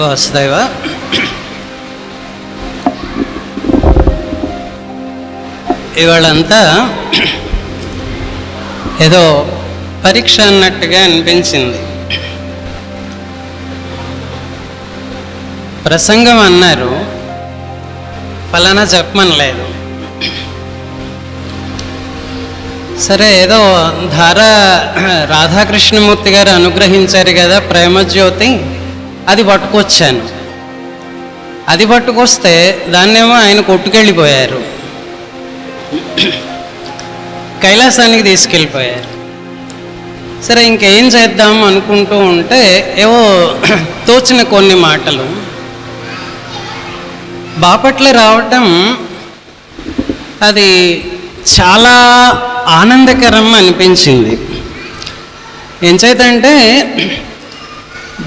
వాసుదేవ. ఇవాళంతా ఏదో పరీక్ష అన్నట్టుగా అనిపించింది. ప్రసంగం అన్నారు, ఫలానా చెప్పమనలేదు. సరే, ఏదో రాధాకృష్ణమూర్తి గారు అనుగ్రహించారు కదా ప్రేమజ్యోతి, అది పట్టుకొచ్చాను. అది పట్టుకొస్తే దాన్నేమో ఆయన కొట్టుకెళ్ళిపోయారు, కైలాసానికి తీసుకెళ్ళిపోయారు. సరే, ఇంకేం చేద్దాం అనుకుంటూ ఉంటే ఏవో తోచిన కొన్ని మాటలు బాపట్ల రావటం, అది చాలా ఆనందకరం అనిపించింది. ఏం చేతంటే,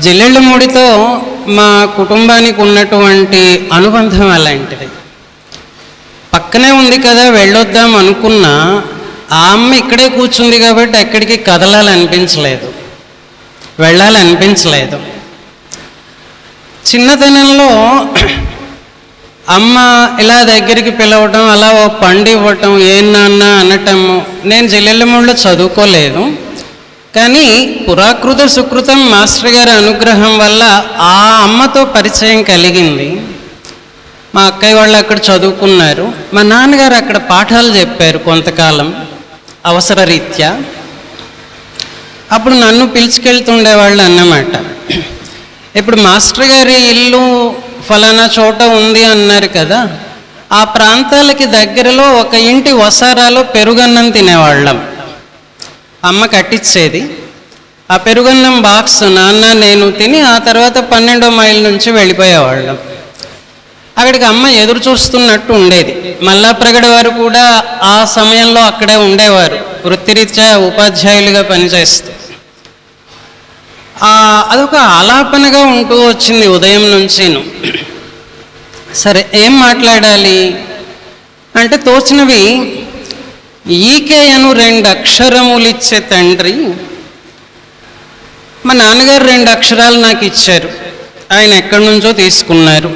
జిల్లెళ్ళమూడితో మా కుటుంబానికి ఉన్నటువంటి అనుబంధం అలాంటిది. పక్కనే ఉంది కదా, వెళ్ళొద్దాం అనుకున్నా ఆ అమ్మ ఇక్కడే కూర్చుంది కాబట్టి ఎక్కడికి కదలాలనిపించలేదు, వెళ్ళాలనిపించలేదు. చిన్నతనంలో అమ్మ ఇలా దగ్గరికి పిలవటం, అలా ఓ పండు ఇవ్వటం, ఏం నాన్న అనటము. నేను జిల్లెళ్ళమూడిలో చదువుకోలేదు, కానీ పురాకృత సుకృతం మాస్టర్ గారి అనుగ్రహం వల్ల ఆ అమ్మతో పరిచయం కలిగింది. మా అక్కయ్య వాళ్ళు అక్కడ చదువుకున్నారు, మా నాన్నగారు అక్కడ పాఠాలు చెప్పారు కొంతకాలం అవసర రీత్యా. అప్పుడు నన్ను పిలుచుకెళ్తుండేవాళ్ళు అన్నమాట. ఇప్పుడు మాస్టర్ గారి ఇల్లు ఫలానా చోట ఉంది అన్నారు కదా, ఆ ప్రాంతాలకి దగ్గరలో ఒక ఇంటి వసారాలో పెరుగన్నం తినేవాళ్ళం. అమ్మ కట్టించేది. ఆ పెరుగన్నం బాక్స్ నాన్న నేను తిని ఆ తర్వాత 12వ మైల్ నుంచి వెళ్ళిపోయేవాళ్ళం. అక్కడికి అమ్మ ఎదురు చూస్తున్నట్టు ఉండేది. మల్లాప్రగడ వారు కూడా ఆ సమయంలో అక్కడే ఉండేవారు, వృత్తిరీత్యా ఉపాధ్యాయులుగా పనిచేస్తూ. అదొక ఆలాపనగా ఉంటూ వచ్చింది ఉదయం నుంచిను. సరే, ఏం మాట్లాడాలి అంటే తోచినవి, ఈకేయను 2 అక్షరములిచ్చే తండ్రి. మా నాన్నగారు 2 అక్షరాలు నాకు ఇచ్చారు, ఆయన ఎక్కడి నుంచో తీసుకున్నారు.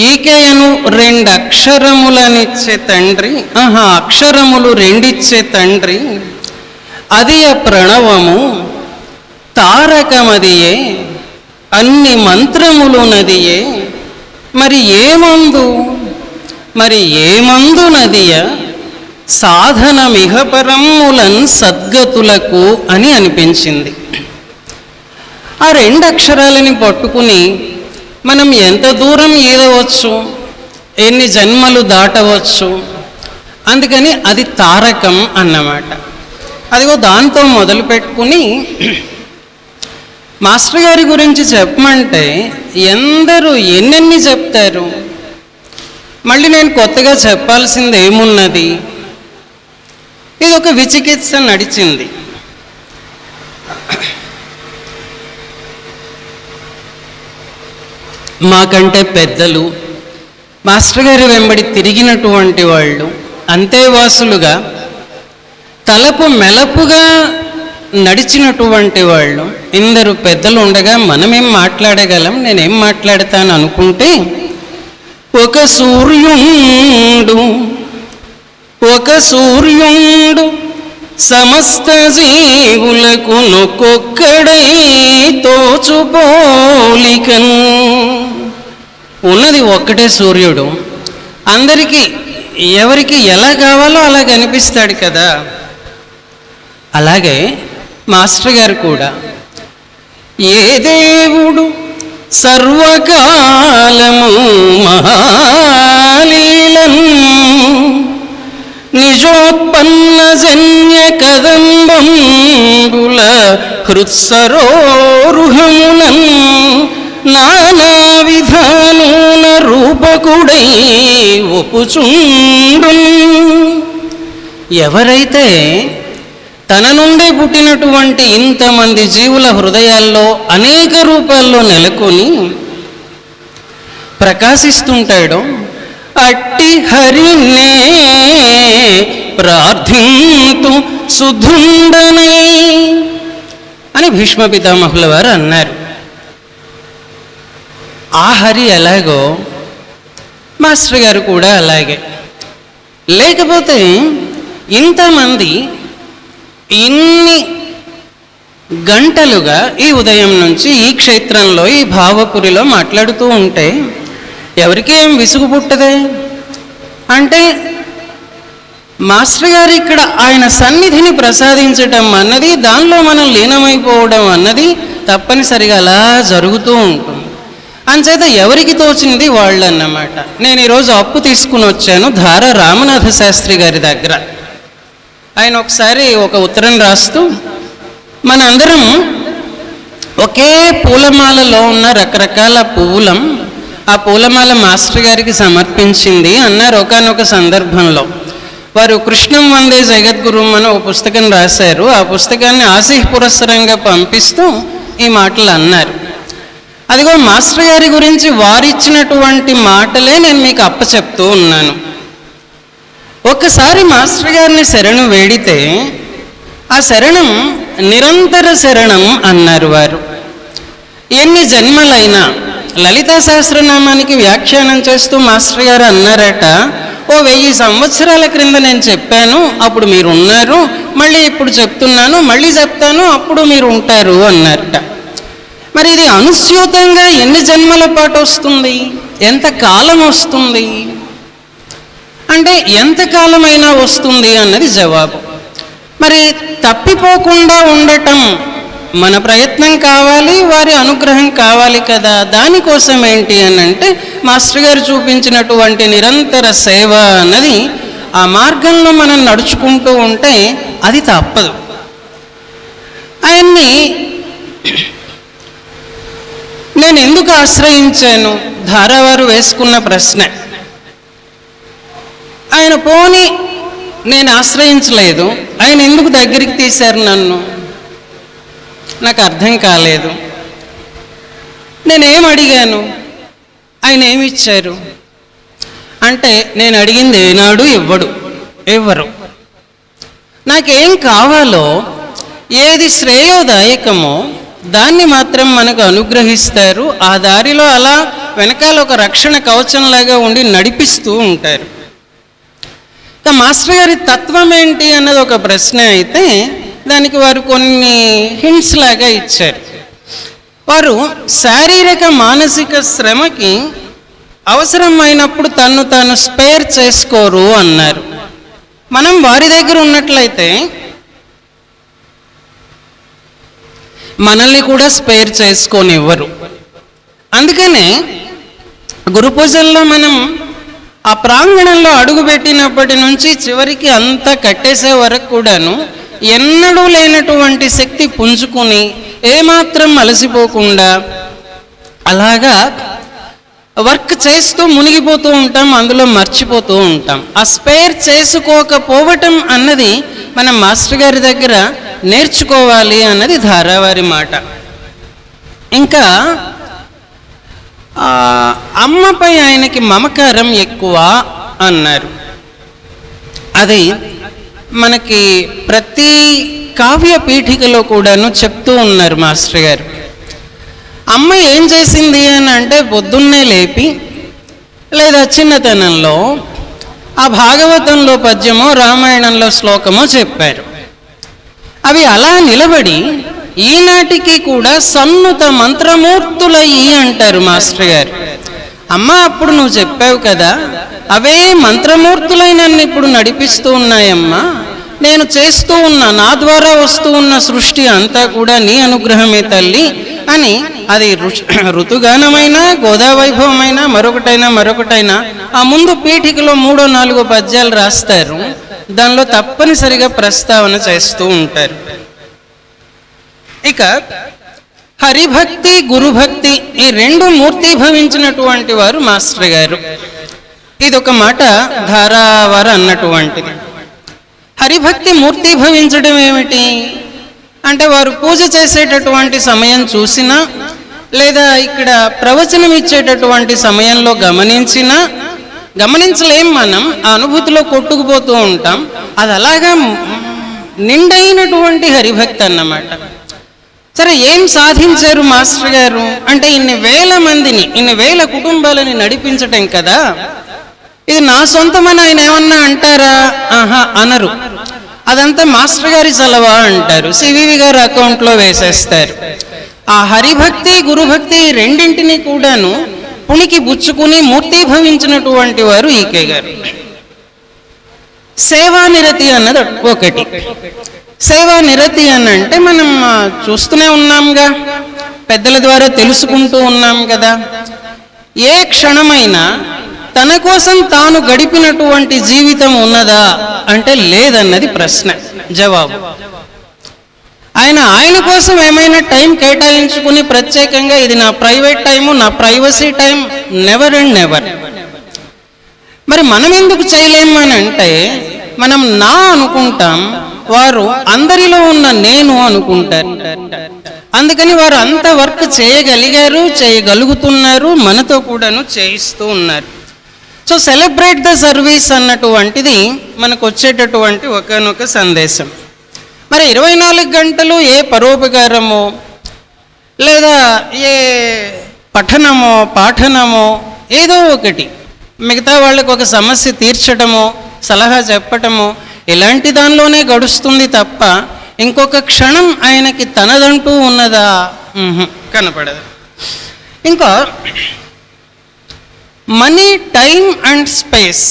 ఈకేయను 2 అక్షరములనిచ్చే తండ్రి, అక్షరములు 2 ఇచ్చే తండ్రి, అది ఆ ప్రణవము తారకమదియే, అన్ని మంత్రములు నదియే, మరి ఏమందు నదియ సాధనమిహపరములన్ సద్గతులకు అని అనిపించింది. ఆ 2 అక్షరాలని పట్టుకుని మనం ఎంత దూరం ఈదవచ్చు, ఎన్ని జన్మలు దాటవచ్చు. అందుకని అది తారకం అన్నమాట. అదిగో దాంతో మొదలు పెట్టుకుని మాస్టర్ గారి గురించి చెప్పమంటే ఎందరూ ఎన్నెన్ని చెప్తారు. మళ్ళీ నేను కొత్తగా చెప్పాల్సింది ఏమున్నది? ఇది ఒక విచికిత్స నడిచింది. మాకంటే పెద్దలు, మాస్టర్ గారి వెంబడి తిరిగినటువంటి వాళ్ళు, అంతేవాసులుగా తలపు మెలపుగా నడిచినటువంటి వాళ్ళు ఇందరు పెద్దలు ఉండగా మనమేం మాట్లాడగలం? నేనేం మాట్లాడతాను అనుకుంటే, ఒక సూర్యుండు సమస్త జీవులకు నొక్కొక్కడై తోచుపోలికన్. ఉన్నది ఒక్కటే సూర్యుడు, అందరికీ ఎవరికి ఎలా కావాలో అలా కనిపిస్తాడు కదా. అలాగే మాస్టర్ గారు కూడా ఏ దేవుడు సర్వకాలము మహాలీలం నిజోత్పన్న జన్య కదంబంబుల హృత్సరోరుహమునన్ నానా విధానుల రూపకుడై ఒప్పుచుండు. ఎవరైతే తన నుండే పుట్టినటువంటి ఇంతమంది జీవుల హృదయాల్లో అనేక రూపాల్లో నెలకొని ప్రకాశిస్తుంటాడో అట్టి హరినే ప్రార్థింతు సుధుండనై అని భీష్మ పితామహుల వారు అన్నారు. ఆ హరి ఎలాగో మాస్టర్ గారు కూడా అలాగే. లేకపోతే ఇంతమంది ఇన్ని గంటలుగా ఈ ఉదయం నుంచి ఈ క్షేత్రంలో ఈ భావపురిలో మాట్లాడుతూ ఉంటే ఎవరికి ఏం విసుగు పుట్టదే? అంటే మాస్టర్ గారు ఇక్కడ ఆయన సన్నిధిని ప్రసాదించటం అన్నది, దానిలో మనం లీనమైపోవడం అన్నది తప్పనిసరిగా అలా జరుగుతూ ఉంటుంది. అంచేత ఎవరికి తోచింది వాళ్ళు అన్నమాట. నేను ఈరోజు అప్పు తీసుకుని వచ్చాను ధారా రామనాథ శాస్త్రి గారి దగ్గర. ఆయన ఒకసారి ఒక ఉత్తరం రాస్తూ, మనందరం ఒకే పూలమాలలో ఉన్న రకరకాల పువ్వులం, ఆ పూలమాల మాస్టర్ గారికి సమర్పించింది అన్నారు ఒకానొక సందర్భంలో. వారు కృష్ణం వందే జగద్గురుం అని ఒక పుస్తకం రాశారు. ఆ పుస్తకాన్ని ఆశీహ్ పురస్సరంగా పంపిస్తూ ఈ మాటలు అన్నారు. అదిగో మాస్టర్ గారి గురించి వారిచ్చినటువంటి మాటలే నేను మీకు అప్పచెప్తూ ఉన్నాను. ఒక్కసారి మాస్టర్ గారిని శరణు వేడితే ఆ శరణం నిరంతర శరణం అన్నారు వారు. ఎన్ని జన్మలైనా లలితా సహస్రనామానికి వ్యాఖ్యానం చేస్తూ మాస్టర్ గారు అన్నారట, 1000 సంవత్సరాల క్రింద నేను చెప్పాను, అప్పుడు మీరు ఉన్నారు, మళ్ళీ ఇప్పుడు చెప్తున్నాను, మళ్ళీ చెప్తాను, అప్పుడు మీరు ఉంటారు అన్నారట. మరి ఇది అనుస్యూతంగా ఎన్ని జన్మల పాటు వస్తుంది, ఎంత కాలం వస్తుంది అంటే ఎంతకాలమైనా వస్తుంది అన్నది జవాబు. మరి తప్పిపోకుండా ఉండటం మన ప్రయత్నం కావాలి, వారి అనుగ్రహం కావాలి కదా. దానికోసం ఏంటి అని అంటే మాస్టర్ గారు చూపించినటువంటి నిరంతర సేవ అన్నది, ఆ మార్గంలో మనం నడుచుకుంటూ ఉంటే అది తప్పదు. ఆయన్ని నేను ఎందుకు ఆశ్రయించాను? ధారావారు వేసుకున్న ప్రశ్న. ఆయన పోని నేను ఆశ్రయించలేదు, ఆయన ఎందుకు దగ్గరికి తీశారు నన్ను? నాకు అర్థం కాలేదు. నేనేం అడిగాను, ఆయన ఏమిచ్చారు అంటే, నేను అడిగింది ఏనాడు ఇవ్వరు. నాకేం కావాలో, ఏది శ్రేయోదాయకమో దాన్ని మాత్రం మనకు అనుగ్రహిస్తారు. ఆ దారిలో అలా వెనకాల ఒక రక్షణ కవచంలాగా ఉండి నడిపిస్తూ ఉంటారు. మాస్టర్ గారి తత్వం ఏంటి అన్నది ఒక ప్రశ్న అయితే దానికి వారు కొన్ని హింట్స్ లాగా ఇచ్చారు. వారు శారీరక మానసిక శ్రమకి అవసరమైనప్పుడు తన్ను తాను స్పేర్ చేసుకోరు అన్నారు. మనం వారి దగ్గర ఉన్నట్లయితే మనల్ని కూడా స్పేర్ చేసుకోనివ్వరు. అందుకనే గురు పూజల్లో మనం ఆ ప్రాంగణంలో అడుగుపెట్టినప్పటి నుంచి చివరికి అంతా కట్టేసే వరకు కూడాను ఎన్నడూ లేనటువంటి శక్తి పుంజుకుని ఏమాత్రం అలసిపోకుండా అలాగా వర్క్ చేస్తూ మునిగిపోతూ ఉంటాం, అందులో మర్చిపోతూ ఉంటాం. ఆ స్పేర్ చేసుకోకపోవటం అన్నది మనం మాస్టర్ గారి దగ్గర నేర్చుకోవాలి అన్నది ధారావారి మాట. ఇంకా అమ్మపై ఆయనకి మమకారం ఎక్కువ అన్నారు. అది మనకి ప్రతి కావ్య పీఠికలో కూడాను చెప్తూ ఉన్నారు మాస్టర్ గారు. అమ్మ ఏం చేసింది అని అంటే, పొద్దున్నే లేపి లేదా చిన్నతనంలో ఆ భాగవతంలో పద్యమో రామాయణంలో శ్లోకమో చెప్పారు. అవి అలా నిలబడి ఈనాటికి కూడా సన్నుత మంత్రమూర్తులయ్యి అంటారు మాస్టర్ గారు. అమ్మ అప్పుడు నువ్వు చెప్పావు కదా, అవే మంత్రమూర్తులై నన్ను ఇప్పుడు నడిపిస్తూ ఉన్నాయమ్మా, నేను చేస్తూ ఉన్న నా ద్వారా వస్తూ ఉన్న సృష్టి అంతా కూడా నీ అనుగ్రహమే తల్లి అని, అది ఋతుగానమైనా గోదావైభవమైనా మరొకటైనా ఆ ముందు పీఠికలో 3-4 పద్యాలు రాస్తారు. దానిలో తప్పనిసరిగా ప్రస్తావన చేస్తూ ఉంటారు. ఇక హరిభక్తి గురుభక్తి ఈ రెండు మూర్తిభవించినటువంటి వారు మాస్టర్ గారు. ఇదొక మాట ధారావారు అన్నటువంటిది. హరిభక్తి మూర్తిభవించడం ఏమిటి అంటే, వారు పూజ చేసేటటువంటి సమయం చూసినా లేదా ఇక్కడ ప్రవచనం ఇచ్చేటటువంటి సమయంలో గమనించలేం, మనం ఆ అనుభూతిలో కొట్టుకుపోతూ ఉంటాం. అది అలాగా నిండైనటువంటి హరిభక్తి అన్నమాట. సరే, ఏం సాధించారు మాస్టర్ గారు అంటే ఇన్ని వేల మందిని, ఇన్ని వేల కుటుంబాలని నడిపించటం కదా. ఇది నా సొంతమని ఆయన ఏమన్నా అంటారా? ఆహా, అనరు. అదంతా మాస్టర్ గారి చలవా అంటారు. సివివి గారు అకౌంట్లో వేసేస్తారు. ఆ హరిభక్తి గురుభక్తి రెండింటినీ కూడాను పుణికి బుచ్చుకుని మూర్తీభవించినటువంటి వారు ఈకే గారు. సేవానిరతి అన్నది ఒకటి. సేవానిరతి అని అంటే మనం చూస్తూనే ఉన్నాంగా, పెద్దల ద్వారా తెలుసుకుంటూ ఉన్నాం కదా. ఏ క్షణమైనా తన కోసం తాను గడిపినటువంటి జీవితం ఉన్నదా అంటే లేదన్నది ప్రశ్న. జవాబు, ఆయన కోసం ఏమైనా టైం కేటాయించుకుని ప్రత్యేకంగా ఇది నా ప్రైవేట్ టైము, నా privacy time, never and never. మరి మనం ఎందుకు చేయలేము అని అంటే, మనం నా అనుకుంటాం, వారు అందరిలో ఉన్న నేను అనుకుంటారు. అందుకని వారు అంత వర్క్ చేయగలిగారు, చేయగలుగుతున్నారు, మనతో కూడాను చేయిస్తూ ఉన్నారు. సో సెలబ్రేట్ ద సర్వీస్ అన్నటువంటిది మనకు వచ్చేటటువంటి ఒకనొక సందేశం. మరి 24 గంటలు ఏ పరోపకారమో లేదా ఏ పఠనమో పాఠనమో ఏదో ఒకటి మిగతా వాళ్ళకు ఒక సమస్య తీర్చడమో సలహా చెప్పటమో ఇలాంటి దానిలోనే గడుస్తుంది తప్ప ఇంకొక క్షణం ఆయనకి తనదంటూ ఉన్నదా? కనపడదు. ఇంకా మనీ, టైం అండ్ స్పేస్,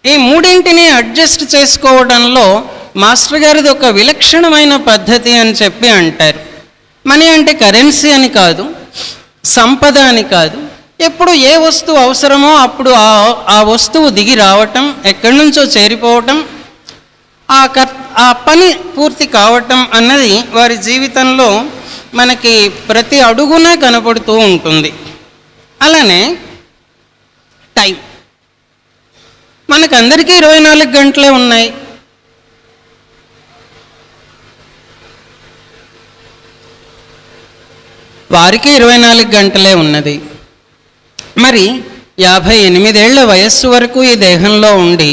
ఈ మూడింటిని అడ్జస్ట్ చేసుకోవడంలో మాస్టర్ గారిది ఒక విలక్షణమైన పద్ధతి అని చెప్పి అంటారు. మనీ అంటే కరెన్సీ అని కాదు, సంపద అని కాదు. ఎప్పుడు ఏ వస్తువు అవసరమో అప్పుడు ఆ వస్తువు దిగి రావటం, ఎక్కడి నుంచో చేరిపోవటం, ఆ పని పూర్తి కావటం అన్నది వారి జీవితంలో మనకి ప్రతి అడుగున కనపడుతూ ఉంటుంది. అలానే టైం, మనకందరికీ 24 గంటలే ఉన్నాయి. వారికి 24 గంటలే ఉన్నది. మరి 58 ఏళ్ల వయస్సు వరకు ఈ దేహంలో ఉండి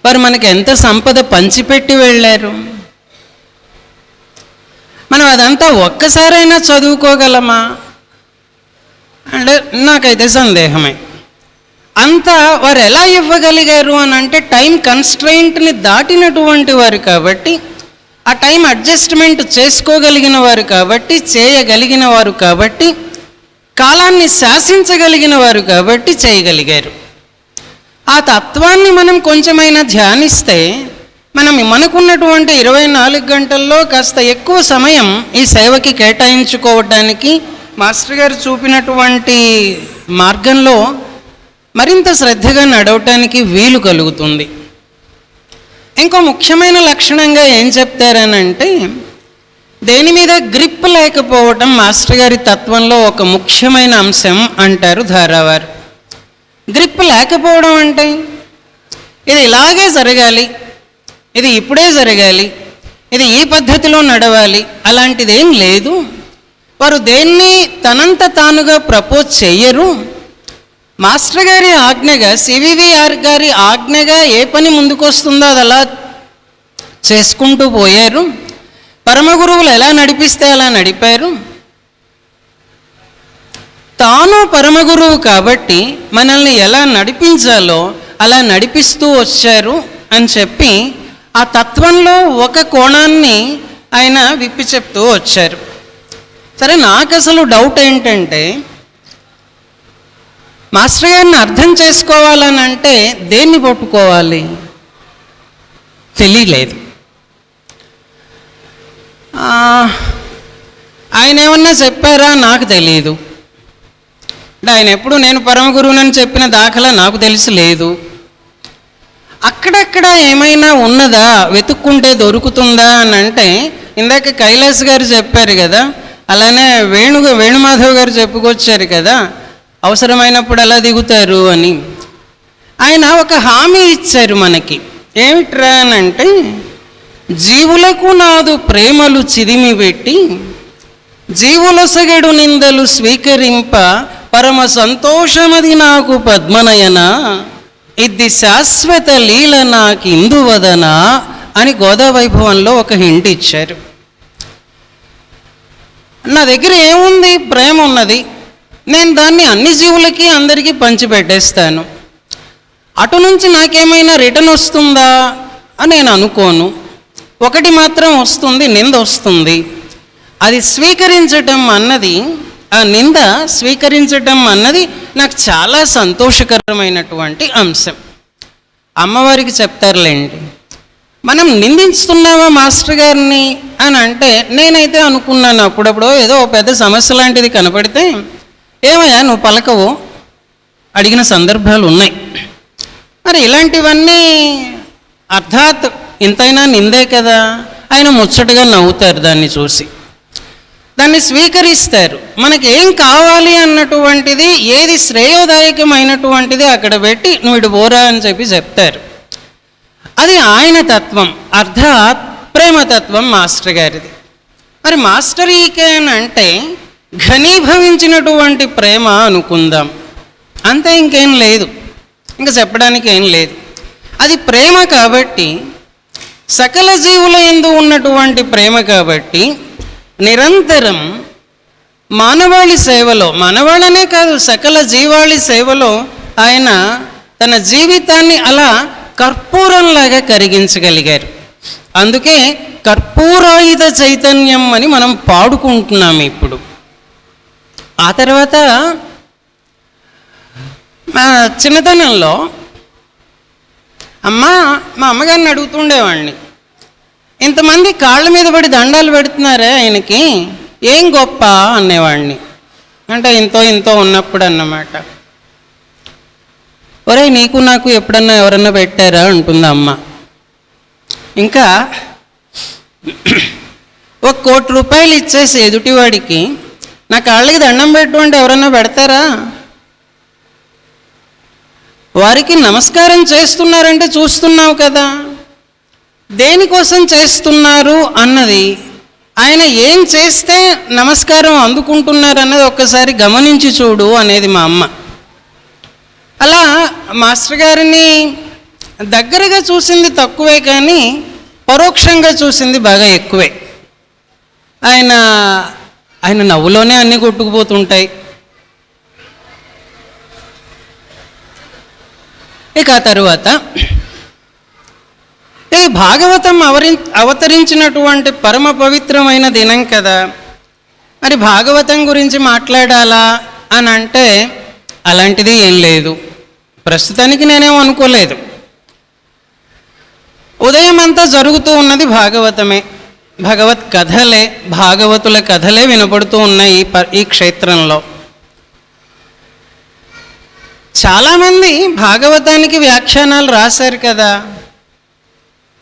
వారు మనకి ఎంత సంపద పంచిపెట్టి వెళ్ళారు. మనం అదంతా ఒక్కసారైనా చదువుకోగలమా అంటే నాకైతే సందేహమే. అంతా వారు ఎలా ఇవ్వగలిగారు అని అంటే టైం కన్స్ట్రెయింట్ని దాటినటువంటి వారు కాబట్టి, ఆ టైం అడ్జస్ట్మెంట్ చేసుకోగలిగిన వారు కాబట్టి, చేయగలిగిన వారు కాబట్టి, కాలాన్ని శాసించగలిగిన వారు కాబట్టి చేయగలిగారు. ఆ తత్వాన్ని మనం కొంచెమైనా ధ్యానిస్తే మనకున్నటువంటి 24 గంటల్లో కాస్త ఎక్కువ సమయం ఈ సేవకి కేటాయించుకోవడానికి మాస్టర్ గారు చూపినటువంటి మార్గంలో మరింత శ్రద్ధగా నడవటానికి వీలు కలుగుతుంది. ఇంకో ముఖ్యమైన లక్షణంగా ఏం చెప్తారనంటే, దేని మీద గ్రిప్ లేకపోవటం మాస్టర్ గారి తత్వంలో ఒక ముఖ్యమైన అంశం అంటారు ధారావారు. గ్రిప్ లేకపోవడం అంటే ఇది ఇలాగే జరగాలి, ఇది ఇప్పుడే జరగాలి, ఇది ఈ పద్ధతిలో నడవాలి, అలాంటిదేం లేదు. వారు దేన్ని తనంత తానుగా ప్రపోజ్ చెయ్యరు. మాస్టర్ గారి ఆజ్ఞగా, సివివిఆర్ గారి ఆజ్ఞగా ఏ పని ముందుకొస్తుందో అది అలా చేసుకుంటూ పోయారు. పరమగురువులు ఎలా నడిపిస్తే అలా నడిపారు. తాను పరమగురువు కాబట్టి మనల్ని ఎలా నడిపించాలో అలా నడిపిస్తూ వచ్చారు అని చెప్పి ఆ తత్వంలో ఒక కోణాన్ని ఆయన విప్పి చెప్తూ వచ్చారు. సరే, నాకు అసలు డౌట్ ఏంటంటే, మాస్టర్ గారిని అర్థం చేసుకోవాలని అంటే దేన్ని పట్టుకోవాలి? తెలియలేదు. ఆయన ఏమన్నా చెప్పారా? నాకు తెలియదు. అంటే ఆయన ఎప్పుడు నేను పరమగురువునని చెప్పిన దాఖలా నాకు తెలిసి లేదు. అక్కడక్కడ ఏమైనా ఉన్నదా, వెతుక్కుంటే దొరుకుతుందా అని అంటే, ఇందాక కైలాస్ గారు చెప్పారు కదా, అలానే వేణుమాధవ్ గారు చెప్పుకొచ్చారు కదా, అవసరమైనప్పుడు ఎలా దిగుతారు అని. ఆయన ఒక హామీ ఇచ్చారు మనకి. ఏమిట్రా అని అంటే, జీవులకు నాదు ప్రేమలు చిదిమి పెట్టి జీవులొసగడు నిందలు స్వీకరింప పరమ సంతోషమది నాకు పద్మనయన, ఇది శాశ్వత లీల నాకు ఇందువదనా అని గోదావైభవంలో ఒక హింట్ ఇచ్చారు. నా దగ్గర ఏముంది? ప్రేమ ఉన్నది. నేను దాన్ని అన్ని జీవులకి అందరికీ పంచిపెట్టేస్తాను. అటు నుంచి నాకేమైనా రిటర్న్ వస్తుందా అని నేను అనుకోను. ఒకటి మాత్రం వస్తుంది, నింద వస్తుంది. అది స్వీకరించటం అన్నది, ఆ నింద స్వీకరించటం అన్నది నాకు చాలా సంతోషకరమైనటువంటి అంశం. అమ్మవారికి చెప్తారులేండి, మనం నిందిస్తున్నావా మాస్టర్ గారిని అని అంటే, నేనైతే అనుకున్నాను అప్పుడప్పుడు ఏదో పెద్ద సమస్య లాంటిది కనపడితే, ఏమయ్యా నువ్వు పలకవు అడిగిన సందర్భాలు ఉన్నాయి. మరి ఇలాంటివన్నీ అర్థాత్ ఇంతైనా నిందే కదా, ఆయన ముచ్చటగా నవ్వుతారు దాన్ని చూసి, దాన్ని స్వీకరిస్తారు. మనకి ఏం కావాలి అన్నటువంటిది, ఏది శ్రేయోదాయకమైనటువంటిది అక్కడ పెట్టి నువ్వు ఇటు పోరా అని చెప్పి చెప్తారు. అది ఆయన తత్వం, అర్థాత్ ప్రేమతత్వం మాస్టర్ గారిది. మరి మాస్టర్ ఈకే అని అంటే ఘనీభవించినటువంటి ప్రేమ అనుకుందాం, అంతే, ఇంకేం లేదు, ఇంకా చెప్పడానికి ఏం లేదు. అది ప్రేమ కాబట్టి, సకల జీవుల యందు ఉన్నటువంటి ప్రేమ కాబట్టి, నిరంతరం మానవాళి సేవలో, మానవాళ్ళనే కాదు సకల జీవాళి సేవలో ఆయన తన జీవితాన్ని అలా కర్పూరంలాగా కరిగించగలిగారు. అందుకే కర్పూరాయుధ చైతన్యం అని మనం పాడుకుంటున్నాం ఇప్పుడు. ఆ తర్వాత మా చిన్నతనంలో మా అమ్మగారిని అడుగుతుండేవాడిని, ఇంతమంది కాళ్ళ మీద పడి దండాలు పెడుతున్నారే ఆయనకి, ఏం గొప్ప అనేవాడిని. అంటే ఇంతో ఉన్నప్పుడు అన్నమాట. ఒరే నీకు నాకు ఎప్పుడన్నా ఎవరన్నా పెట్టారా అంటుంది అమ్మ. ఇంకా 1 కోటి రూపాయలు ఇచ్చేసి ఎదుటివాడికి నా కాళ్ళకి దండం పెట్టు అంటే ఎవరన్నా పెడతారా? వారికి నమస్కారం చేస్తున్నారంటే చూస్తున్నావు కదా, దేనికోసం చేస్తున్నారు అన్నది, ఆయన ఏం చేస్తే నమస్కారం అందుకుంటున్నారు అన్నది ఒక్కసారి గమనించి చూడు అనేది మా అమ్మ. అలా మాస్టర్ గారిని దగ్గరగా చూసింది తక్కువే, కానీ పరోక్షంగా చూసింది బాగా ఎక్కువే. ఆయన నవ్వులోనే అన్నీ కొట్టుకుపోతుంటాయి. ఇక ఆ తరువాత ఇది భాగవతం అవతరించినటువంటి పరమ పవిత్రమైన దినం కదా, మరి భాగవతం గురించి మాట్లాడాలా అని అంటే అలాంటిది ఏం లేదు. ప్రస్తుతానికి నేనేం అనుకోలేదు. ఉదయం అంతా జరుగుతూ ఉన్నది భాగవతమే, భగవత్ కథలే, భాగవతుల కథలే వినపడుతూ ఉన్నాయి ఈ క్షేత్రంలో. చాలామంది భాగవతానికి వ్యాఖ్యానాలు రాశారు కదా,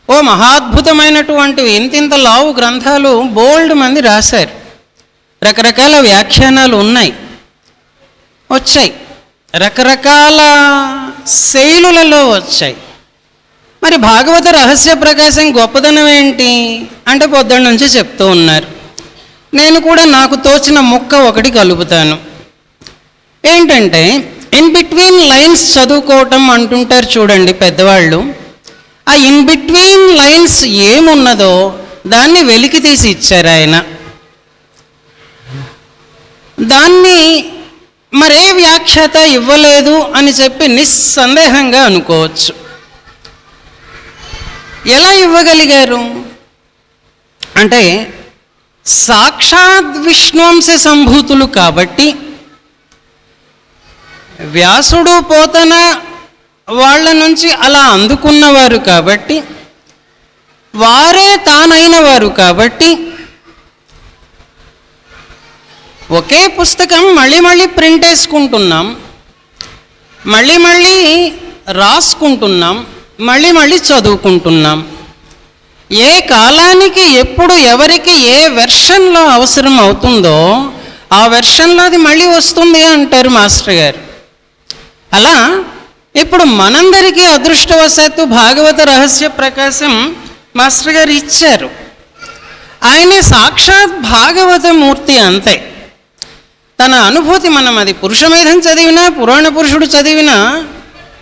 ఓ మహాద్భుతమైనటువంటివి, ఇంతింత లావు గ్రంథాలు బోల్డ్ మంది రాశారు. రకరకాల వ్యాఖ్యానాలు ఉన్నాయి, వచ్చాయి, రకరకాల శైలులలో వచ్చాయి. మరి భాగవత రహస్య ప్రకాశం గొప్పదనం ఏంటి అంటే పొద్దున్న నుంచి చెప్తూ ఉన్నారు. నేను కూడా నాకు తోచిన ముక్క ఒకటి కలుపుతాను. ఏంటంటే ఇన్ బిట్వీన్ లైన్స్ చదువుకోవటం అంటుంటారు చూడండి పెద్దవాళ్ళు. ఆ ఇన్ బిట్వీన్ లైన్స్ ఏమున్నదో దాన్ని వెలికి తీసి ఇచ్చారు ఆయన. దాన్ని మరే వ్యాఖ్యాత ఇవ్వలేదు అని చెప్పి నిస్సందేహంగా అనుకోవచ్చు. ఎలా ఇవ్వగలిగారు అంటే సాక్షాత్ విష్ణువంశ సంభూతులు కాబట్టి, వ్యాసుడు పోతన వాళ్ళ నుంచి అలా అందుకున్నవారు కాబట్టి, వారే తానైన వారు కాబట్టి, ఒకే పుస్తకం మళ్ళీ మళ్ళీ ప్రింట్ వేసుకుంటున్నాం, మళ్ళీ మళ్ళీ రాసుకుంటున్నాం, మళ్ళీ మళ్ళీ చదువుకుంటున్నాం. ఏ కాలానికి ఎప్పుడు ఎవరికి ఏ వెర్షన్లో అవసరం అవుతుందో ఆ వెర్షన్లో అది మళ్ళీ వస్తుంది అంటారు మాస్టర్ గారు. అలా ఇప్పుడు మనందరికీ అదృష్టవశాత్తు భాగవత రహస్య ప్రకాశం మాస్టర్ గారు ఇచ్చారు. ఆయనే సాక్షాత్ భాగవత మూర్తి, అంతే. తన అనుభూతి మనం అది పురుషమేధం చదివినా, పురాణ పురుషుడు చదివినా,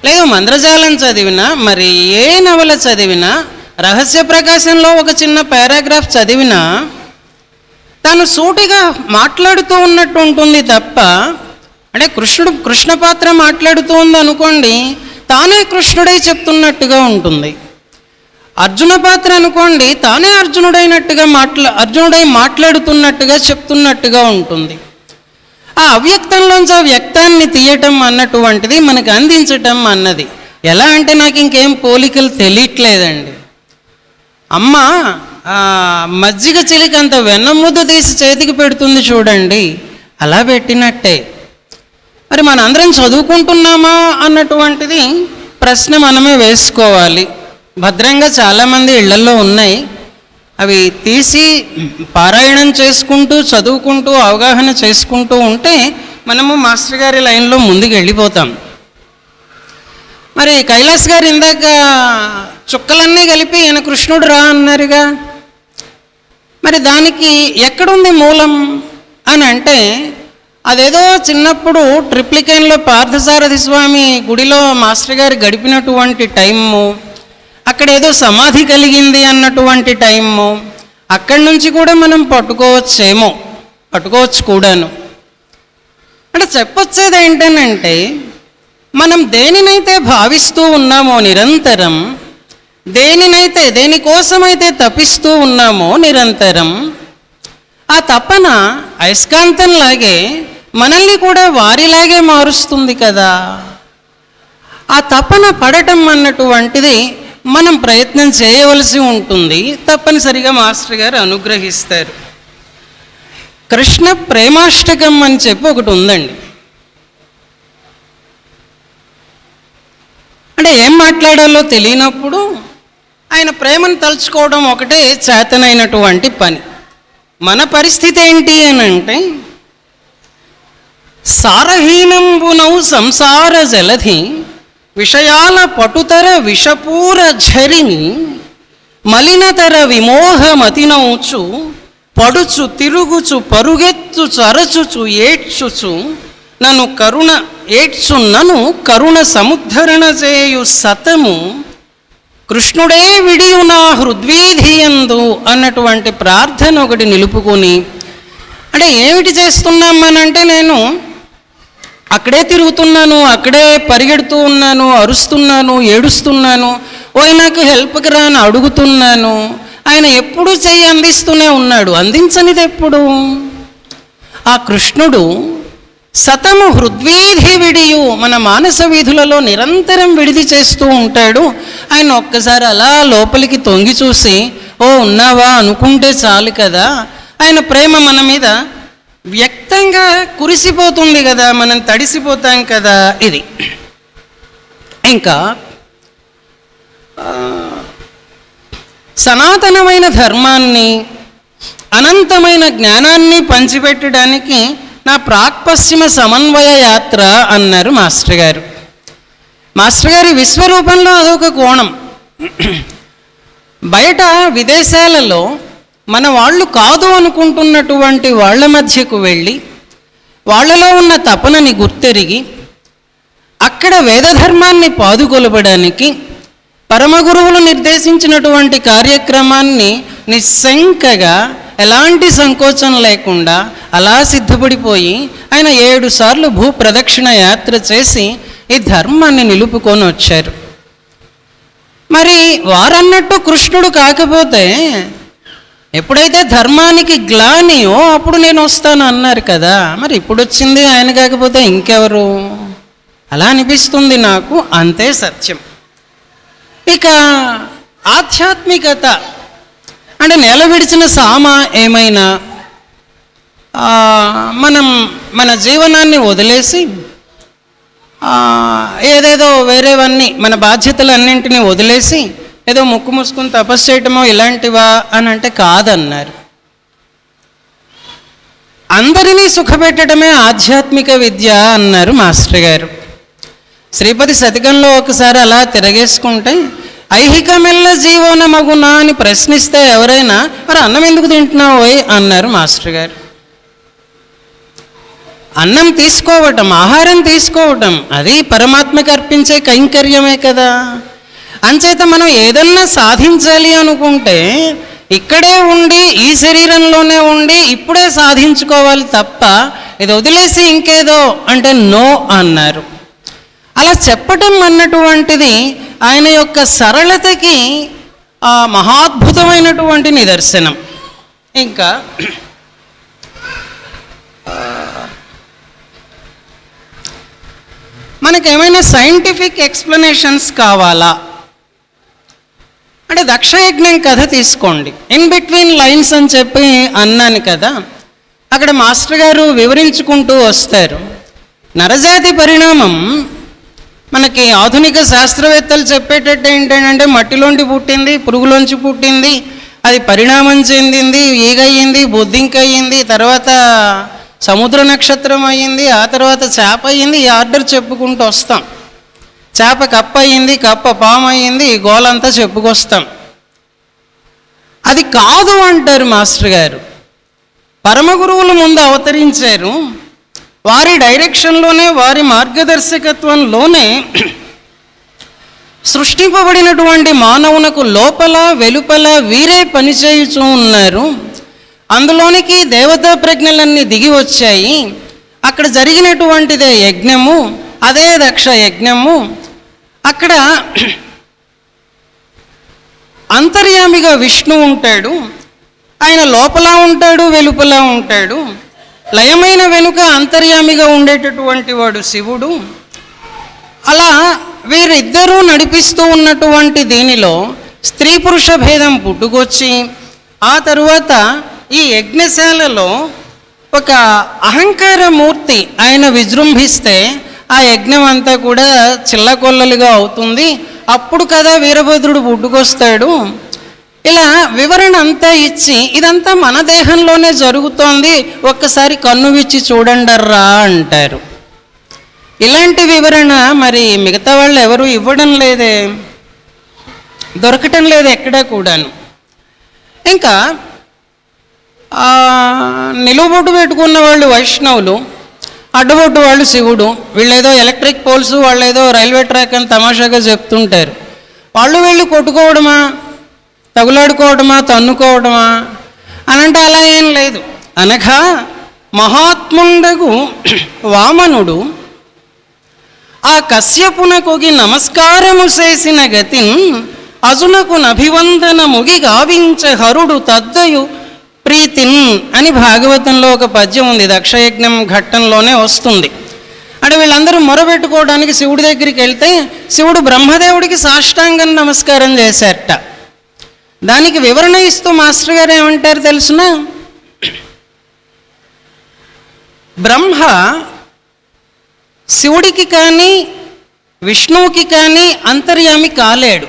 లేదు మంద్రజాలం చదివినా, మరి ఏ నవల చదివినా, రహస్య ప్రకాశంలో ఒక చిన్న పారాగ్రాఫ్ చదివినా తను సూటిగా మాట్లాడుతూ ఉన్నట్టు ఉంటుంది తప్ప, అంటే కృష్ణ పాత్ర మాట్లాడుతూ ఉంది అనుకోండి, తానే కృష్ణుడై చెప్తున్నట్టుగా ఉంటుంది. అర్జున పాత్ర అనుకోండి, తానే అర్జునుడై మాట్లాడుతున్నట్టుగా చెప్తున్నట్టుగా ఉంటుంది. ఆ అవ్యక్తంలోంచి ఆ వ్యక్తాన్ని తీయటం అన్నటువంటిది మనకు అందించటం అన్నది ఎలా అంటే, నాకు ఇంకేం పోలికలు తెలియట్లేదండి. అమ్మ మజ్జిగ చిలికంత వెన్నముద్ద తీసి చేతికి పెడుతుంది చూడండి, అలా పెట్టినట్టే. మరి మనందరం చదువుకుంటున్నామా అన్నటువంటిది ప్రశ్న మనమే వేసుకోవాలి. భద్రంగా చాలామంది ఇళ్లల్లో ఉన్నాయి, అవి తీసి పారాయణం చేసుకుంటూ చదువుకుంటూ అవగాహన చేసుకుంటూ ఉంటే మనము మాస్టర్ గారి లైన్లో ముందుకు వెళ్ళిపోతాం. మరి కైలాస్ గారు ఇందాక చుక్కలన్నీ కలిపి ఈయన కృష్ణుడు రా అన్నారుగా, మరి దానికి ఎక్కడుంది మూలం అని అంటే, అదేదో చిన్నప్పుడు ట్రిప్లికేన్లో పార్థసారథి స్వామి గుడిలో మాస్టర్ గారు గడిపినటువంటి టైము, అక్కడ ఏదో సమాధి కలిగింది అన్నటువంటి టైము, అక్కడి నుంచి కూడా మనం పట్టుకోవచ్చు కూడాను. అంటే చెప్పొచ్చేది ఏంటనంటే, మనం దేనినైతే భావిస్తూ ఉన్నామో నిరంతరం, దేనికోసమైతే తపిస్తూ ఉన్నామో నిరంతరం, ఆ తపన అయస్కాంతంలాగే మనల్ని కూడా వారిలాగే మారుస్తుంది కదా. ఆ తపన పడటం అన్నటువంటిది మనం ప్రయత్నం చేయవలసి ఉంటుంది, తప్పనిసరిగా మాస్టర్ గారు అనుగ్రహిస్తారు. కృష్ణ ప్రేమాష్టకం అని చెప్పి ఒకటి ఉందండి. అంటే ఏం మాట్లాడాలో తెలియనప్పుడు ఆయన ప్రేమను తలుచుకోవడం ఒకటే చేతనైనటువంటి పని. మన పరిస్థితి ఏంటి అని అంటే, సారహీనంబునౌ సంసార జలధి విషయాల పటుతర విషపూర ఝరిని మలినతర విమోహమతినౌచు పడుచు తిరుగుచు పరుగెత్తు చరచుచు ఏడ్చుచు నన్ను కరుణ సముద్ధరణ చేయు సతము కృష్ణుడే విడియు నా హృద్వీధియందు అన్నటువంటి ప్రార్థన ఒకటి నిలుపుకొని, అంటే ఏమిటి చేస్తున్నామనంటే, నేను అక్కడే తిరుగుతున్నాను, అక్కడే పరిగెడుతూ ఉన్నాను, అరుస్తున్నాను, ఏడుస్తున్నాను, నాకు హెల్ప్కి రా అని అడుగుతున్నాను. ఆయన ఎప్పుడూ చెయ్యి అందిస్తూనే ఉన్నాడు. అందించనిది ఎప్పుడు? ఆ కృష్ణుడు సతము హృద్వీధి విడియు, మన మానస వీధులలో నిరంతరం విడిది చేస్తూ ఉంటాడు. ఆయన ఒక్కసారి అలా లోపలికి తొంగి చూసి, ఉన్నావా అనుకుంటే చాలు కదా, ఆయన ప్రేమ మన మీద వ్యక్తంగా కురిసిపోతుంది కదా, మనం తడిసిపోతాం కదా. ఇది ఇంకా సనాతనమైన ధర్మాన్ని, అనంతమైన జ్ఞానాన్ని పంచిపెట్టడానికి నా ప్రాక్పశ్చిమ సమన్వయ యాత్ర అన్నారు మాస్టర్ గారు. మాస్టర్ గారి విశ్వరూపంలో అదొక కోణం. బయట విదేశాలలో మన వాళ్ళు కాదు అనుకుంటున్నటువంటి వాళ్ళ మధ్యకు వెళ్ళి వాళ్ళలో ఉన్న తపనని గుర్తెరిగి అక్కడ వేదధర్మాన్ని పాదుకొలపడానికి పరమగురువులు నిర్దేశించినటువంటి కార్యక్రమాన్ని నిస్సంకగా ఎలాంటి సంకోచం లేకుండా అలా సిద్ధపడిపోయి ఆయన 7 సార్లు భూప్రదక్షిణ యాత్ర చేసి ఈ ధర్మాన్ని నిలుపుకొని వచ్చారు. మరి వారన్నట్టు కృష్ణుడు కాకపోతే ఎప్పుడైతే ధర్మానికి గ్లానియో అప్పుడు నేను వస్తాను అన్నారు కదా. మరి ఇప్పుడు వచ్చింది ఆయన కాకపోతే ఇంకెవరు? అలా అనిపిస్తుంది నాకు, అంతే సత్యం. ఇక ఆధ్యాత్మికత అంటే నెల విడిచిన సామా ఏమైనా మనం మన జీవనాన్ని వదిలేసి ఏదేదో వేరేవన్నీ మన బాధ్యతలన్నింటినీ వదిలేసి ఏదో ముక్కు మూసుకుని తపస్సు చేయటమో ఇలాంటివా అని అంటే కాదన్నారు. అందరినీ సుఖపెట్టడమే ఆధ్యాత్మిక విద్య అన్నారు మాస్టర్ గారు. శ్రీపతి శతకంలో ఒకసారి అలా తిరగేసుకుంటే, ఐహికమెల్ల జీవనమగునా అని ప్రశ్నిస్తే ఎవరైనా, మరి అన్నం ఎందుకు తింటున్నావు అన్నారు మాస్టర్ గారు. అన్నం తీసుకోవటం, ఆహారం తీసుకోవటం అది పరమాత్మకి అర్పించే కైంకర్యమే కదా. అంచేత మనం ఏదన్నా సాధించాలి అనుకుంటే ఇక్కడే ఉండి ఈ శరీరంలోనే ఉండి ఇప్పుడే సాధించుకోవాలి తప్ప ఇది వదిలేసి ఇంకేదో అంటే నో అన్నారు. అలా చెప్పటం అన్నటువంటిది ఆయన యొక్క సరళతకి మహాద్భుతమైనటువంటి నిదర్శనం. ఇంకా మనకేమైనా సైంటిఫిక్ ఎక్స్ప్లెనేషన్స్ కావాలా అంటే దక్షయజ్ఞం కథ తీసుకోండి. ఇన్ బిట్వీన్ లైన్స్ అని చెప్పి అన్నాను కదా, అక్కడ మాస్టర్ గారు వివరించుకుంటూ వస్తారు. నరజాతి పరిణామం మనకి ఆధునిక శాస్త్రవేత్తలు చెప్పేటట్టు ఏంటంటే మట్టిలోంచి పుట్టింది, పురుగులోంచి పుట్టింది, అది పరిణామం చెందింది, ఈగయ్యింది, బొద్దింక అయ్యింది, తర్వాత సముద్ర నక్షత్రం అయ్యింది, ఆ తర్వాత చేప అయ్యింది. ఈ ఆర్డర్ చెప్పుకుంటూ వస్తాం. చేప కప్ప అయ్యింది, కప్ప పాము అయ్యింది, గోలంతా చెప్పుకొస్తాం. అది కాదు అంటారు మాస్టర్ గారు. పరమ గురువులు ముందు అవతరించారు, వారి డైరెక్షన్లోనే వారి మార్గదర్శకత్వంలోనే సృష్టింపబడినటువంటి మానవునకు లోపల వెలుపల వీరే పనిచేయుచూ ఉన్నారు. అందులోనికి దేవతా ప్రజ్ఞలన్నీ దిగి వచ్చాయి. అక్కడ జరిగినటువంటిదే యజ్ఞము, అదే దక్ష యజ్ఞము. అక్కడ అంతర్యామిగా విష్ణు ఉంటాడు, ఆయన లోపల ఉంటాడు, వెలుపల ఉంటాడు. లయమైన వెనుక అంతర్యామిగా ఉండేటటువంటి వాడు శివుడు. అలా వీరిద్దరూ నడిపిస్తూ ఉన్నటువంటి దీనిలో స్త్రీ పురుష భేదం పుట్టుకొచ్చి ఆ తరువాత ఈ యజ్ఞశాలలో ఒక అహంకార మూర్తి ఆయన విజృంభిస్తే ఆ యజ్ఞం అంతా కూడా చిల్లకొల్లలుగా అవుతుంది. అప్పుడు కదా వీరభద్రుడు పుట్టుకొస్తాడు. ఇలా వివరణ అంతా ఇచ్చి ఇదంతా మన దేహంలోనే జరుగుతోంది, ఒక్కసారి కన్ను విచ్చి చూడండర్రా అంటారు. ఇలాంటి వివరణ మరి మిగతా వాళ్ళు ఎవరు ఇవ్వడం లేదే, దొరకటం లేదు ఎక్కడా కూడాను. ఇంకా నిలువుబొట్టు పెట్టుకున్న వాళ్ళు వైష్ణవులు, అడ్డుబొట్టు వాళ్ళు శివుడు. వీళ్ళేదో ఎలక్ట్రిక్ పోల్స్, వాళ్ళేదో రైల్వే ట్రాక్ అని తమాషాగా చెప్తుంటారు. వాళ్ళు వెళ్ళి కొట్టుకోవడమా, తగులాడుకోవడమా, తన్నుకోవడమా అని అంటే అలా ఏం లేదు. అనగా మహాత్ముండగు వామనుడు ఆ కశ్యపునకొగి నమస్కారము చేసిన గతిన్ అజునకు నభివందన ముగి గావించ హరుడు తద్దయు ప్రీతిన్ అని భాగవతంలో ఒక పద్యం ఉంది, దక్షయజ్ఞం ఘట్టంలోనే వస్తుంది. అంటే వీళ్ళందరూ మొరబెట్టుకోవడానికి శివుడి దగ్గరికి వెళ్తే శివుడు బ్రహ్మదేవుడికి సాష్టాంగం నమస్కారం చేశారట. దానికి వివరణ ఇస్తూ మాస్టర్ గారు ఏమంటారు తెలుసున, బ్రహ్మ శివుడికి కానీ విష్ణువుకి కానీ అంతర్యామి కాలేడు.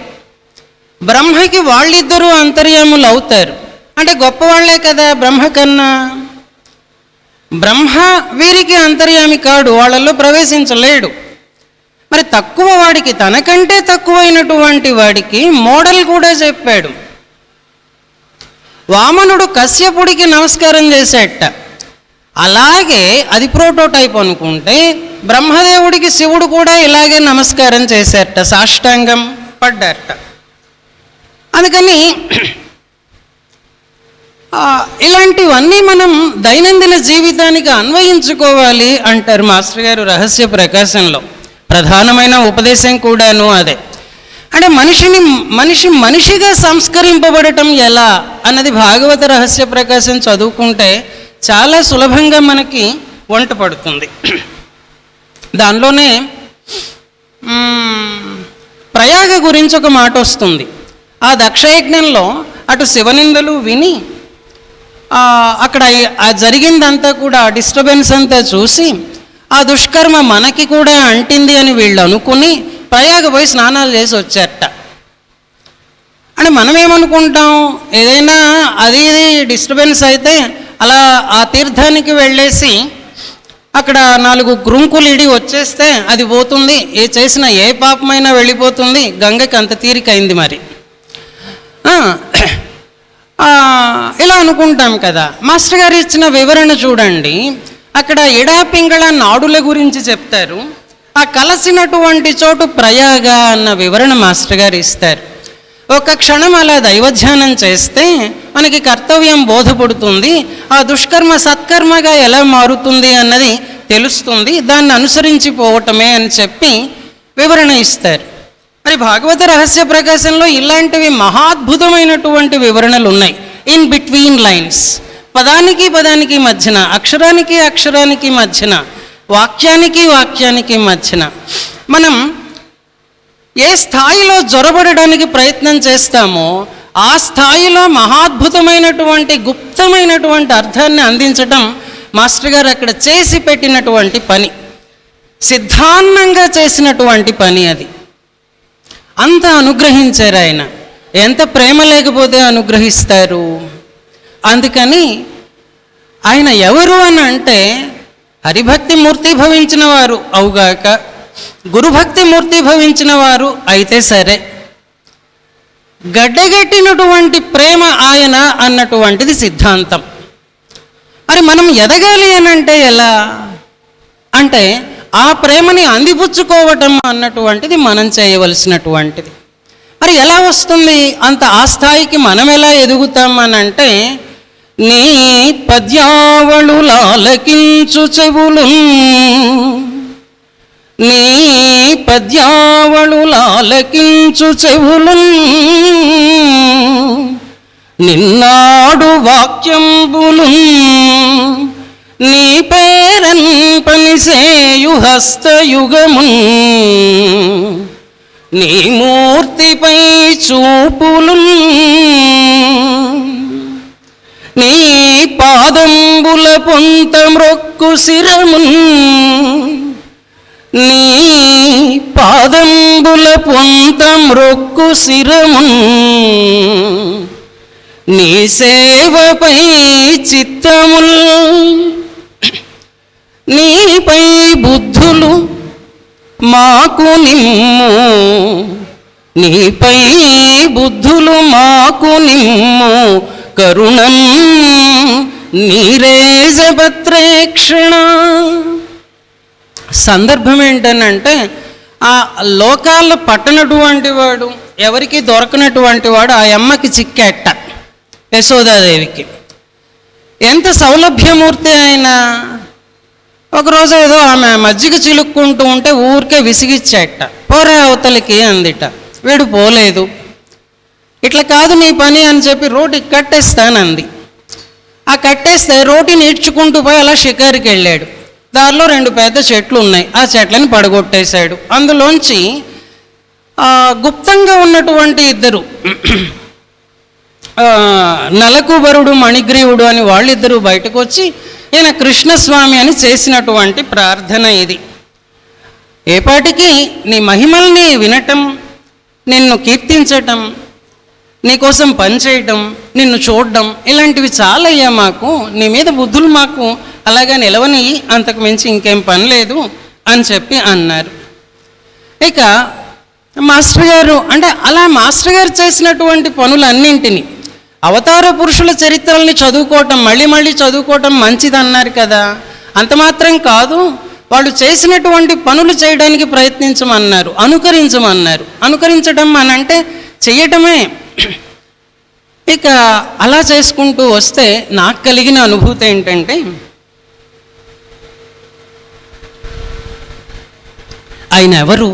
బ్రహ్మకి వాళ్ళిద్దరూ అంతర్యాములు అవుతారు. అంటే గొప్పవాళ్లే కదా బ్రహ్మ కన్నా. బ్రహ్మ వీరికి అంతర్యామి కాడు, వాళ్ళల్లో ప్రవేశించలేడు. మరి తక్కువ వాడికి, తనకంటే తక్కువైనటువంటి వాడికి మోడల్ కూడా చెప్పాడు. వామనుడు కశ్యపుడికి నమస్కారం చేసేట, అలాగే అది ప్రోటోటైప్ అనుకుంటే బ్రహ్మదేవుడికి శివుడు కూడా ఇలాగే నమస్కారం చేశారట, సాష్టాంగం పడ్డారట. అందుకని ఇలాంటివన్నీ మనం దైనందిన జీవితానికి అన్వయించుకోవాలి అంటారు మాస్టర్ గారు రహస్య ప్రకాశంలో. ప్రధానమైన ఉపదేశం కూడాను అదే. అంటే మనిషిగా సంస్కరింపబడటం ఎలా అన్నది భాగవత రహస్య ప్రకాశం చదువుకుంటే చాలా సులభంగా మనకి వంట పడుతుంది. దానిలోనే ప్రయాగ గురించి ఒక మాట వస్తుంది. ఆ దక్షయజ్ఞంలో అటు శివనిందలు విని అక్కడ జరిగిందంతా కూడా ఆ డిస్టర్బెన్స్ అంతా చూసి ఆ దుష్కర్మ మనకి కూడా అంటింది అని వీళ్ళు అనుకుని ప్రయాగ పోయి స్నానాలు చేసి వచ్చారట. అంటే మనం ఏమనుకుంటాం, ఏదైనా అది ఇది డిస్టర్బెన్స్ అయితే అలా ఆ తీర్థానికి వెళ్ళేసి అక్కడ 4 గ్రుంకులు ఇడి వచ్చేస్తే అది పోతుంది, ఏ చేసిన ఏ పాపమైనా వెళ్ళిపోతుంది, గంగకి అంత తీరికైంది. మరి ఇలా అనుకుంటాం కదా. మాస్టర్ గారు ఇచ్చిన వివరణ చూడండి. అక్కడ ఎడాపింగళ నాడుల గురించి చెప్తారు. ఆ కలసినటువంటి చోటు ప్రయాగ అన్న వివరణ మాస్టర్ గారు ఇస్తారు. ఒక క్షణం అలా దైవధ్యానం చేస్తే మనకి కర్తవ్యం బోధపడుతుంది. ఆ దుష్కర్మ సత్కర్మగా ఎలా మారుతుంది అన్నది తెలుస్తుంది. దాన్ని అనుసరించి పోవటమే అని చెప్పి వివరణ ఇస్తారు. మరి భాగవత రహస్య ప్రకాశంలో ఇలాంటివి మహాద్భుతమైనటువంటి వివరణలు ఉన్నాయి. ఇన్ బిట్వీన్ లైన్స్, పదానికి పదానికి మధ్యన, అక్షరానికి అక్షరానికి మధ్యన, వాక్యానికి వాక్యానికి మధ్యన మనం ఏ స్థాయిలో జొరబడడానికి ప్రయత్నం చేస్తామో ఆ స్థాయిలో మహాద్భుతమైనటువంటి గుప్తమైనటువంటి అర్థాన్ని అందించటం మాస్టర్ గారు అక్కడ చేసి పెట్టినటువంటి పని, సిద్ధాన్నంగా చేసినటువంటి పని. అది అంత అనుగ్రహించారు ఆయన. ఎంత ప్రేమ లేకపోతే అనుగ్రహిస్తారు. అందుకని ఆయన ఎవరు అని అంటే హరిభక్తి మూర్తి భవించిన వారు అవుగాక, గురుభక్తి మూర్తి భవించిన వారు అయితే సరే, గడ్డగట్టినటువంటి ప్రేమ ఆయన అన్నటువంటిది సిద్ధాంతం. మరి మనం ఎదగాలి అని అంటే ఎలా అంటే ఆ ప్రేమని అందిపుచ్చుకోవటం అన్నటువంటిది మనం చేయవలసినటువంటిది. మరి ఎలా వస్తుంది అంత ఆ స్థాయికి మనం ఎలా ఎదుగుతాం అని అంటే, నీ పద్యావళు లాలకించు చెవులు, నీ పద్యావళు లాలకించు చెవులు, నిన్నాడు వాక్యంబులు, నీ పేరన్ పనిసేయు హస్తయుగము, నీ మూర్తిపై చూపులు, నీ పాదంబుల పొంత మ్రొక్కు శిరమున్, నీ పాదంబుల పొంత మ్రొక్కు శిరమున్, నీ సేవపై చిత్తముల్, నీపై బుద్ధులు మాకు నిమ్ము, నీపై బుద్ధులు మాకు నిమ్ము, కరుణం నీరేజభత్రేక్షణ. సందర్భం ఏంటనంటే ఆ లోకాల్లో పట్టనటువంటి వాడు, ఎవరికి దొరకనటువంటి వాడు ఆ అమ్మకి చిక్కేట, యశోదాదేవికి. ఎంత సౌలభ్యమూర్తి ఆయన. ఒకరోజు ఏదో ఆమె మజ్జిగ చిలుక్కుంటూ ఉంటే ఊరికే విసిగిచ్చేట, పోరా అవతలికి అందిట. వీడు పోలేదు. ఇట్లా కాదు నీ పని అని చెప్పి రోటికి కట్టేస్తానంది. ఆ కట్టేస్తే రోటిని ఈడ్చుకుంటూ పోయి అలా షికారుకి వెళ్ళాడు. దారిలో 2 పెద్ద చెట్లు ఉన్నాయి, ఆ చెట్లని పడగొట్టేశాడు. అందులోంచి గుప్తంగా ఉన్నటువంటి 2 నలకుబరుడు మణిగ్రీవుడు అని వాళ్ళిద్దరూ బయటకు వచ్చి ఈయన కృష్ణస్వామి అని చేసినటువంటి ప్రార్థన ఇది. ఏపాటికి నీ మహిమల్ని వినటం, నిన్ను కీర్తించటం, నీకోసం పనిచేయటం, నిన్ను చూడడం, ఇలాంటివి చాలయ్యా మాకు, నీ మీద బుద్ధులు మాకు అలాగా నిలవని, అంతకు మించి ఇంకేం పని లేదు అని చెప్పి అన్నారు. ఇక మాస్టర్ గారు అంటే అలా మాస్టర్ గారు చేసినటువంటి పనులన్నింటినీ, అవతార పురుషుల చరిత్రల్ని చదువుకోవటం, మళ్ళీ మళ్ళీ చదువుకోవటం మంచిది అన్నారు కదా, అంత మాత్రం కాదు, వాళ్ళు చేసినటువంటి పనులు చేయడానికి ప్రయత్నించమన్నారు, అనుకరించమన్నారు. అనుకరించడం అనంటే చెయ్యటమే. ఇక అలా చేసుకుంటూ వస్తే నాకు కలిగిన అనుభూతి ఏంటంటే, ఆయన ఎవరు?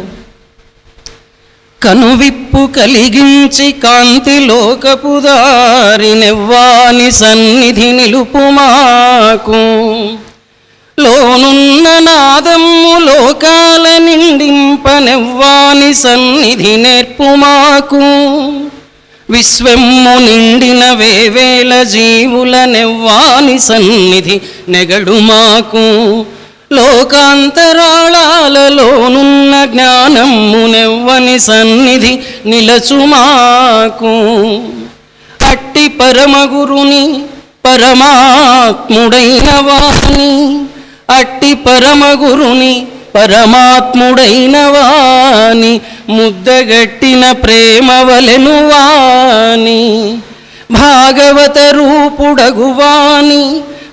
కనువిప్పు కలిగించి కాంతి లోకపుదారి నెవ్వాని సన్నిధి నిలుపుమాకు, లోనున్న నాదమ్ము లోకాల నిండింప నెవ్వాని సన్నిధి నేర్పుమాకు, విశ్వమ్ము నిండిన వేవేల జీవుల నెవ్వాని సన్నిధి నెగడుమాకు, లోకాంతరాళాలలోనున్న జ్ఞానమ్ము నెవ్వని సన్నిధి నిలచుమాకు, అట్టి పరమగురుని పరమాత్ముడైన వాని, అట్టి పరమగురుని పరమాత్ముడైన వాని, ముద్దగట్టిన ప్రేమవలెను వాని, భాగవత రూపుడగువాని,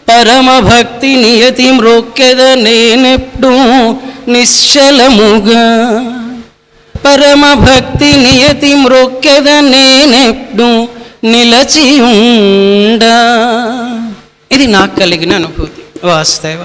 పరమ భక్తి నియతి మ్రొక్కెద నేనెప్పుడు నిశ్చలముగా, పరమ భక్తి నియతి మృక్కెద నేనెప్పుడు నిలచియుండా. ఇది నాకు కలిగిన అనుభూతి వాస్తవ.